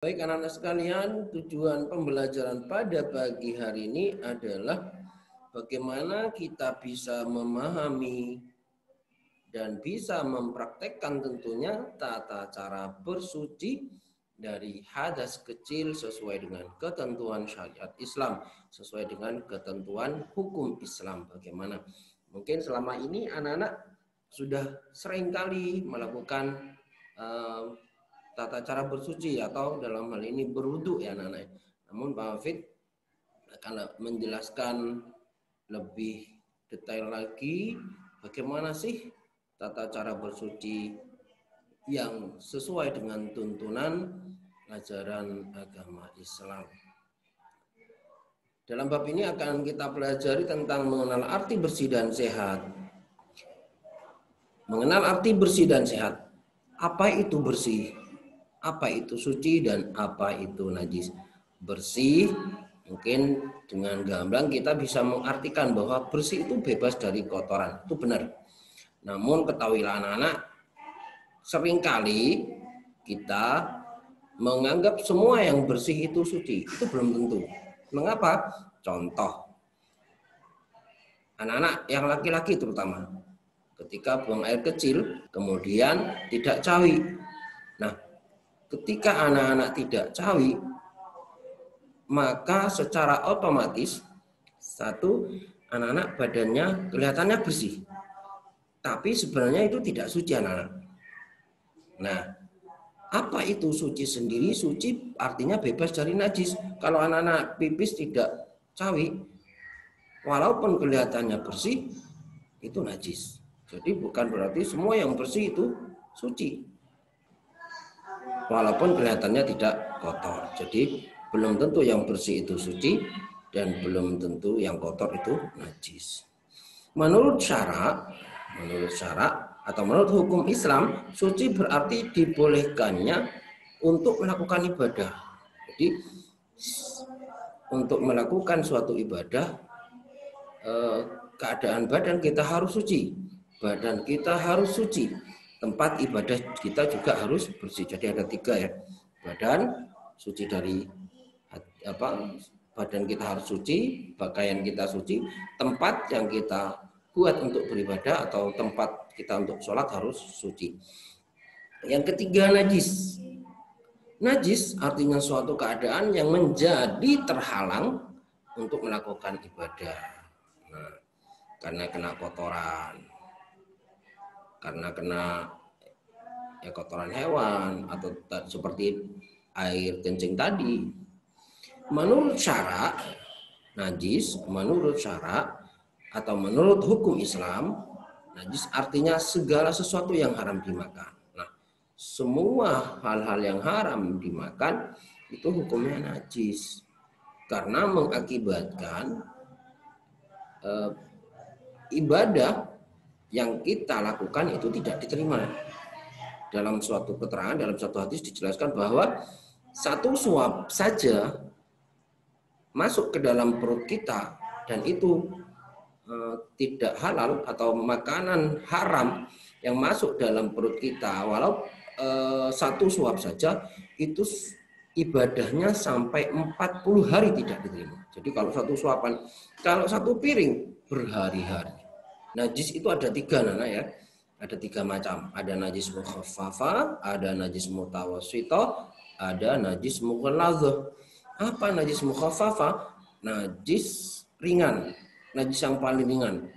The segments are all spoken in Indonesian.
Baik anak-anak sekalian, tujuan pembelajaran pada pagi hari ini adalah bagaimana kita bisa memahami dan bisa mempraktekkan tentunya tata cara bersuci dari hadas kecil sesuai dengan ketentuan syariat Islam, sesuai dengan ketentuan hukum Islam. Bagaimana? Mungkin selama ini anak-anak sudah seringkali melakukan tata cara bersuci atau dalam hal ini berwudu ya anak-anak. Namun Pak Hafid akan menjelaskan lebih detail lagi bagaimana sih tata cara bersuci yang sesuai dengan tuntunan ajaran agama Islam. Dalam bab ini akan kita pelajari tentang mengenal arti bersih dan sehat. Mengenal arti bersih dan sehat. Apa itu bersih? Apa itu suci dan apa itu najis? Bersih mungkin dengan gamblang kita bisa mengartikan bahwa bersih itu bebas dari kotoran. Itu benar. Namun ketahuilah anak-anak, seringkali kita menganggap semua yang bersih itu suci. Itu belum tentu. Mengapa? Contoh, anak-anak yang laki-laki terutama, ketika buang air kecil kemudian tidak cawi. Nah, ketika anak-anak tidak cawi, maka secara otomatis satu, anak-anak badannya kelihatannya bersih, tapi sebenarnya itu tidak suci anak-anak. Nah, apa itu suci sendiri? Suci artinya bebas dari najis. Kalau anak-anak pipis tidak cawi, walaupun kelihatannya bersih, itu najis. Jadi bukan berarti semua yang bersih itu suci, walaupun kelihatannya tidak kotor. Jadi belum tentu yang bersih itu suci dan belum tentu yang kotor itu najis. Menurut syarak atau menurut hukum Islam, suci berarti dibolehkannya untuk melakukan ibadah. Jadi untuk melakukan suatu ibadah, keadaan badan kita harus suci, badan kita harus suci, tempat ibadah kita juga harus bersih. Jadi ada tiga ya, badan suci dari badan kita harus suci, pakaian kita suci, tempat yang kita buat untuk beribadah atau tempat kita untuk sholat harus suci. Yang ketiga, najis. Najis artinya suatu keadaan yang menjadi terhalang untuk melakukan ibadah. Nah, karena kena kotoran, karena kena kotoran hewan atau seperti air kencing tadi. Menurut syarak, najis menurut syarak atau menurut hukum Islam, najis artinya segala sesuatu yang haram dimakan. Nah, semua hal-hal yang haram dimakan itu hukumnya najis karena mengakibatkan ibadah yang kita lakukan itu tidak diterima. Dalam suatu keterangan, dalam satu hadis dijelaskan bahwa satu suap saja masuk ke dalam perut kita dan itu tidak halal atau makanan haram yang masuk dalam perut kita, walau satu suap saja itu ibadahnya sampai 40 hari tidak diterima. Jadi kalau satu suapan, kalau satu piring berhari-hari. Najis itu ada tiga Nana ya. Ada tiga macam. Ada najis mukhaffafah, ada najis mutawassithah, ada najis mughalladzah. Apa najis mukhaffafah? Najis ringan. Najis yang paling ringan.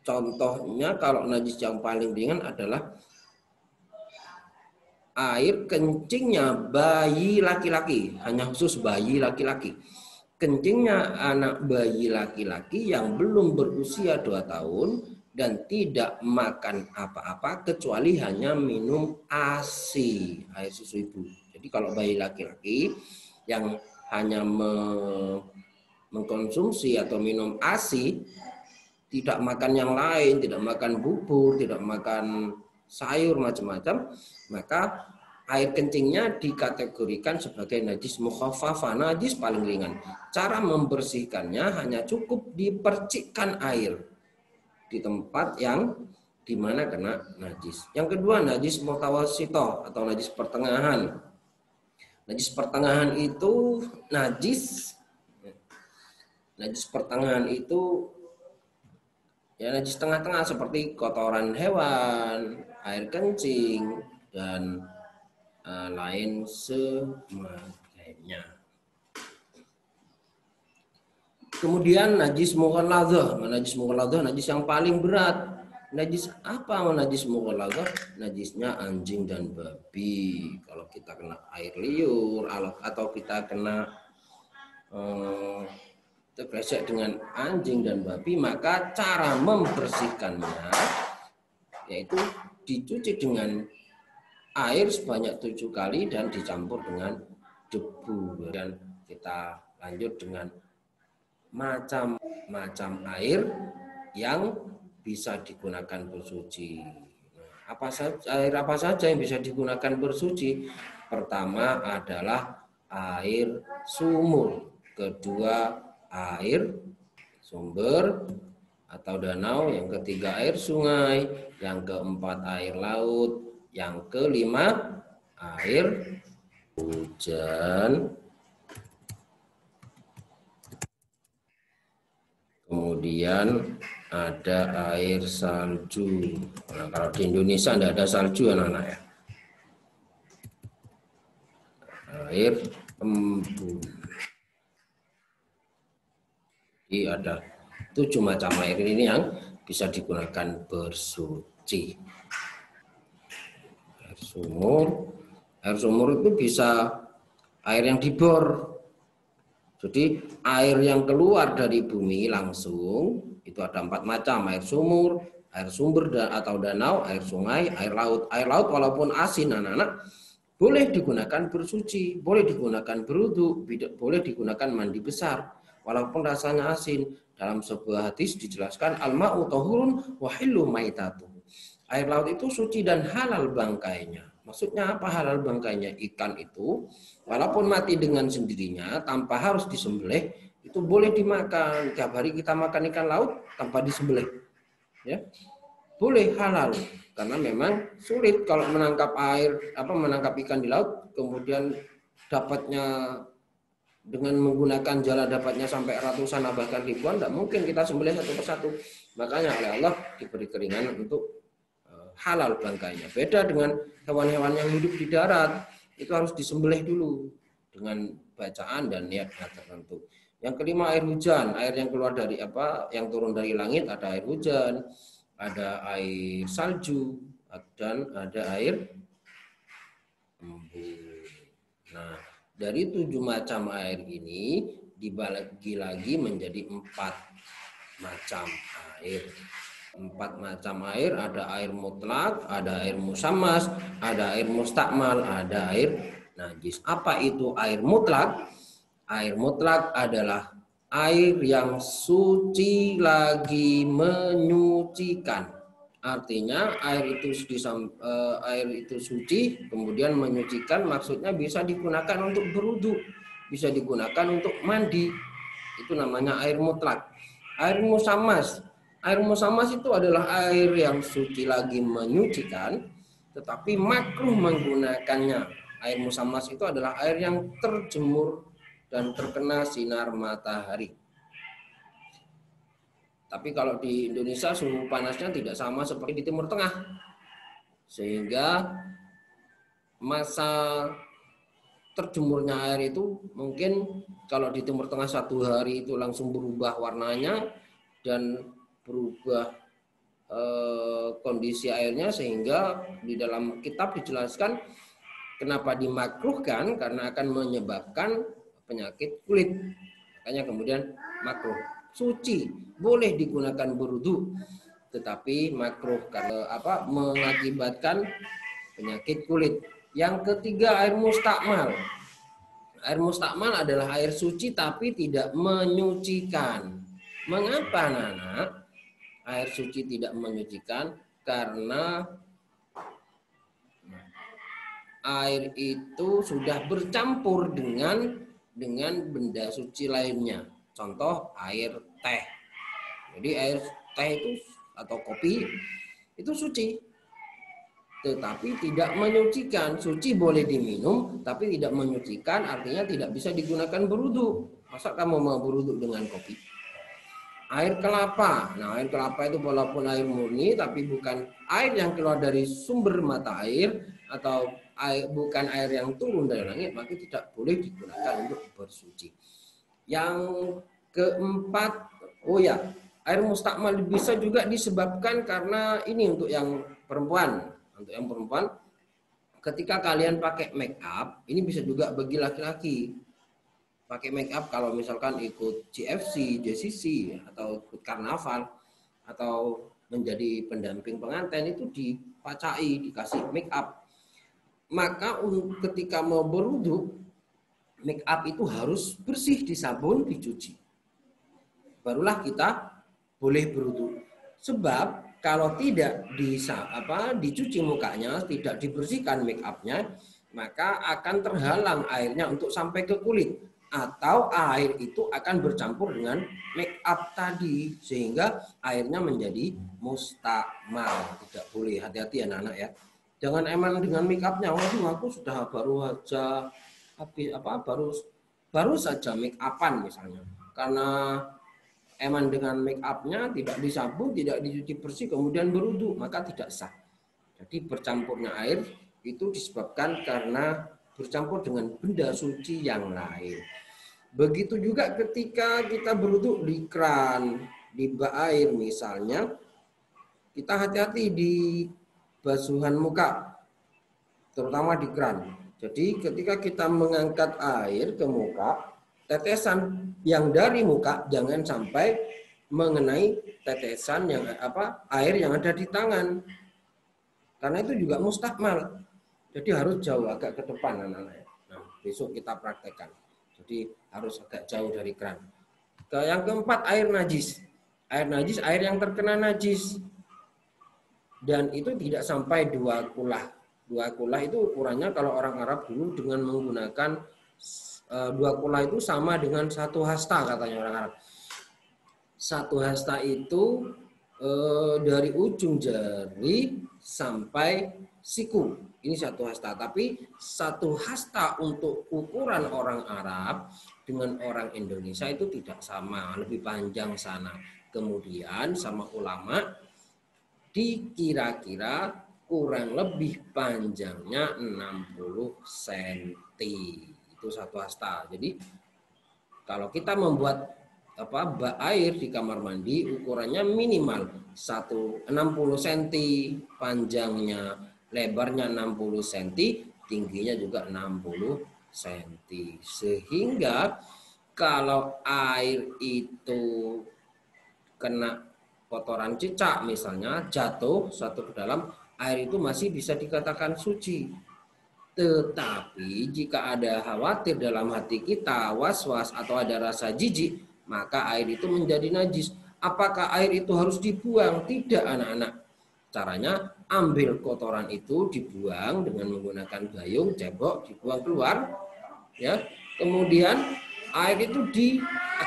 Contohnya kalau najis yang paling ringan adalah air kencingnya bayi laki-laki, hanya khusus bayi laki-laki. Kencingnya anak bayi laki-laki yang belum berusia 2 tahun dan tidak makan apa-apa kecuali hanya minum ASI, air susu ibu. Jadi kalau bayi laki-laki yang hanya mengkonsumsi atau minum ASI, tidak makan yang lain, tidak makan bubur, tidak makan sayur macam-macam, maka air kencingnya dikategorikan sebagai najis mukhaffafah, najis paling ringan. Cara membersihkannya hanya cukup dipercikkan air di tempat yang dimana kena najis. Yang kedua, najis mutawassithah atau najis pertengahan. Najis pertengahan itu najis pertengahan itu ya najis tengah-tengah seperti kotoran hewan, air kencing, dan lain sebagainya. Kemudian najis mughalladhah. Najis mughalladhah najis yang paling berat. Najis apa najis mughalladhah? Najisnya anjing dan babi. Kalau kita kena air liur atau kita kena terkresek dengan anjing dan babi, maka cara membersihkannya yaitu dicuci dengan air sebanyak 7 kali dan dicampur dengan debu. Dan kita lanjut dengan macam-macam air yang bisa digunakan bersuci. Air apa saja yang bisa digunakan bersuci? Pertama adalah air sumur, kedua air sumber atau danau, yang ketiga air sungai, yang keempat air laut, yang kelima air hujan. Kemudian ada air salju. Nah, kalau di Indonesia tidak ada salju anak-anak ya. Air embun. Jadi ada 7 macam air ini yang bisa digunakan bersuci. Air sumur itu bisa air yang dibor. Jadi air yang keluar dari bumi langsung itu ada 4 macam: air sumur, air sumber atau danau, air sungai, air laut. Air laut walaupun asin anak-anak boleh digunakan bersuci, boleh digunakan berwudu, boleh digunakan mandi besar walaupun rasanya asin. Dalam sebuah hadis dijelaskan al-ma'u tahurun wa hillu maitatuh. Air laut itu suci dan halal bangkainya. Maksudnya apa halal bangkainya? Ikan itu walaupun mati dengan sendirinya tanpa harus disembelih itu boleh dimakan. Tiap hari kita makan ikan laut tanpa disembelih, ya boleh, halal. Karena memang sulit kalau menangkap menangkap ikan di laut kemudian dapatnya dengan menggunakan jala dapatnya sampai ratusan bahkan ribuan, tidak mungkin kita sembelih satu persatu. Makanya oleh Allah diberi keringanan untuk halal bangkainya. Beda dengan hewan-hewan yang hidup di darat, itu harus disembelih dulu dengan bacaan dan niat tertentu. Yang kelima air hujan, air yang keluar dari yang turun dari langit, ada air hujan, ada air salju, dan ada air embun. Nah, dari 7 macam air ini dibagi lagi menjadi 4 macam air. 4 macam air, ada air mutlak, ada air musammas, ada air mustakmal, ada air najis. Apa itu air mutlak? Air mutlak adalah air yang suci lagi menyucikan. Artinya air itu suci kemudian menyucikan, maksudnya bisa digunakan untuk berwudu, bisa digunakan untuk mandi. Itu namanya air mutlak. Air musammas itu adalah air yang suci lagi menyucikan tetapi makruh menggunakannya. Air musammas itu adalah air yang terjemur dan terkena sinar matahari. Tapi kalau di Indonesia suhu panasnya tidak sama seperti di Timur Tengah. Sehingga masa terjemurnya air itu mungkin kalau di Timur Tengah 1 hari itu langsung berubah warnanya dan berubah kondisi airnya, sehingga di dalam kitab dijelaskan kenapa dimakruhkan, karena akan menyebabkan penyakit kulit. Makanya kemudian makruh. Suci boleh digunakan berwudu, tetapi makruh karena mengakibatkan penyakit kulit. Yang ketiga air mustakmal. Air mustakmal adalah air suci tapi tidak menyucikan. Mengapa anak-anak air suci tidak menyucikan? Karena air itu sudah bercampur dengan benda suci lainnya. Contoh air teh. Jadi air teh itu atau kopi itu suci. tetapi tidak menyucikan. Suci boleh diminum, tapi tidak menyucikan artinya tidak bisa digunakan berwudu. Masa kamu mau berwudu dengan kopi? Air kelapa. Nah, air kelapa itu walaupun air murni, tapi bukan air yang keluar dari sumber mata air atau bukan air yang turun dari langit, maka tidak boleh digunakan untuk bersuci. Yang keempat, air mustakmal bisa juga disebabkan karena ini untuk yang perempuan. Untuk yang perempuan, ketika kalian pakai make up, ini bisa juga bagi laki-laki. Pakai make up kalau misalkan ikut GFC, JCC, atau ikut karnaval, atau menjadi pendamping pengantin, itu dipacai, dikasih make up. Maka ketika mau berwudu, make up itu harus bersih, disabun, dicuci. Barulah kita boleh berwudu. Sebab kalau tidak dicuci mukanya, tidak dibersihkan make up-nya, maka akan terhalang airnya untuk sampai ke kulit. Atau air itu akan bercampur dengan make up tadi. Sehingga airnya menjadi mustakmal. Tidak boleh, hati-hati anak-anak ya. Jangan eman dengan make up-nya. Waduh, aku sudah baru saja make up-an misalnya. Karena eman dengan make up-nya tidak disabun, tidak dicuci bersih, kemudian berwudu, maka tidak sah. Jadi bercampurnya air itu disebabkan karena bercampur dengan benda suci yang lain. Begitu juga ketika kita berwudu di keran, di bak air misalnya, kita hati-hati di basuhan muka, terutama di keran. Jadi ketika kita mengangkat air ke muka, tetesan yang dari muka jangan sampai mengenai tetesan yang air yang ada di tangan, karena itu juga mustakmal. Jadi harus jauh agak ke depan anak-anak. Nah, besok kita praktekkan. Jadi harus agak jauh dari keran. Yang keempat, air najis. Air najis, air yang terkena najis, dan itu tidak sampai 2 kulah. 2 kulah itu ukurannya kalau orang Arab dulu dengan menggunakan 2 kulah itu sama dengan 1 hasta katanya orang Arab. 1 hasta itu dari ujung jari sampai siku. Ini 1 hasta. Tapi 1 hasta untuk ukuran orang Arab dengan orang Indonesia itu tidak sama. Lebih panjang sana. Kemudian sama ulama dikira-kira kurang lebih panjangnya 60 cm. Itu 1 hasta. Jadi kalau kita membuat bak air di kamar mandi, ukurannya minimal 60 cm panjangnya, lebarnya 60 cm, tingginya juga 60 cm. Sehingga kalau air itu kena kotoran cicak misalnya, jatuh satu ke dalam, air itu masih bisa dikatakan suci. Tetapi jika ada khawatir dalam hati kita, was-was atau ada rasa jijik, maka air itu menjadi najis. Apakah air itu harus dibuang? Tidak anak-anak. Caranya ambil kotoran itu dibuang dengan menggunakan gayung, cebok, dibuang keluar. Ya. Kemudian air itu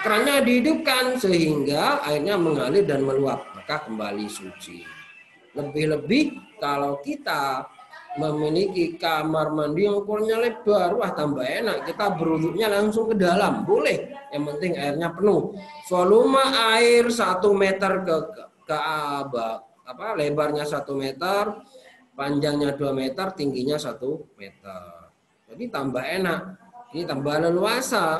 kerannya dihidupkan sehingga airnya mengalir dan meluap, maka kembali suci. Lebih-lebih kalau kita memiliki kamar mandi yang ukurannya lebar, wah tambah enak, kita berwuduknya langsung ke dalam, boleh, yang penting airnya penuh. Volume air 1 meter lebarnya 1 meter, panjangnya 2 meter, tingginya 1 meter. Jadi tambah enak, ini tambah leluasa.